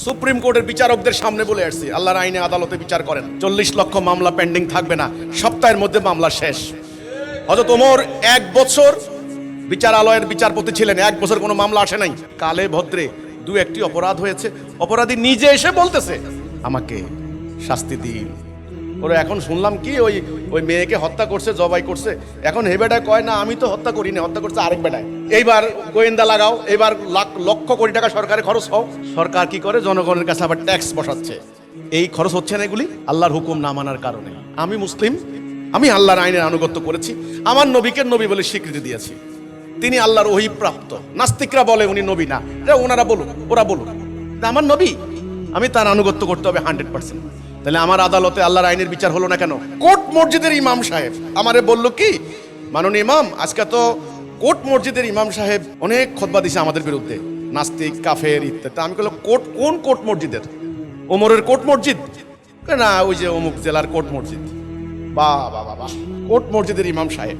Supreme কোর্টের বিচারকদের সামনে বলে আসছি, আল্লাহর আইনে আদালতে বিচার করেন, 40 লক্ষ মামলা পেন্ডিং থাকবে না, সপ্তাহের মধ্যে মামলা শেষ। হযরত ওমর 1 বছর বিচারালয়ের বিচারপতি ছিলেন, 1 বছর কোনো মামলা আসে নাই। কালে ভদ্রে 2-1টি অপরাধ হয়েছে, অপরাধী নিজে এসে বলতেছে আমাকে শাস্তি দিন। ওরা এখন শুনলাম কি ওই মেয়েকে হত্যা করছে, জবাই করছে, এখন হে বেটায় কয় না আমি তো হত্যা করিনি, হত্যা করছে আরেক বেটায়। এইবার গোয়েন্দা লাগাও, এবার লক্ষ কোটি টাকা সরকারের খরচ হোক। সরকার কি করে, জনগণের কাছে আবার ট্যাক্স বসাচ্ছে। এই খরচ হচ্ছে না এগুলি আল্লাহর হুকুম না মানার কারণে। আমি মুসলিম, আমি আল্লাহর আইনের আনুগত্য করেছি, আমার নবীকে নবী বলে স্বীকৃতি দিয়েছি, তিনি আল্লাহর ওহী প্রাপ্ত। নাস্তিকরা বলে উনি নবী না, ওনারা বলুক, ওরা বলুক, আমার নবী, আমি তার আনুগত্য করতে হবে 100%। তাহলে আমার আদালতে আল্লাহর আইনের বিচার হলো না কেন? কোর্ট মসজিদের ইমাম সাহেব আমারে বলল কি, মাননীয় ইমাম, আজকে তো কোর্ট মসজিদের ইমাম সাহেব অনেক খুতবা দিছে আমাদের বিরুদ্ধে, নাস্তিক, কাফের ইত্যাদি। আমি বললাম কোর্ট, কোন কোর্ট মসজিদের? ওমরের কোর্ট মসজিদ? না, ওই যে অমুক জেলার কোর্ট মসজিদ। বাহ বাহ বাহ, কোর্ট মসজিদের ইমাম সাহেব।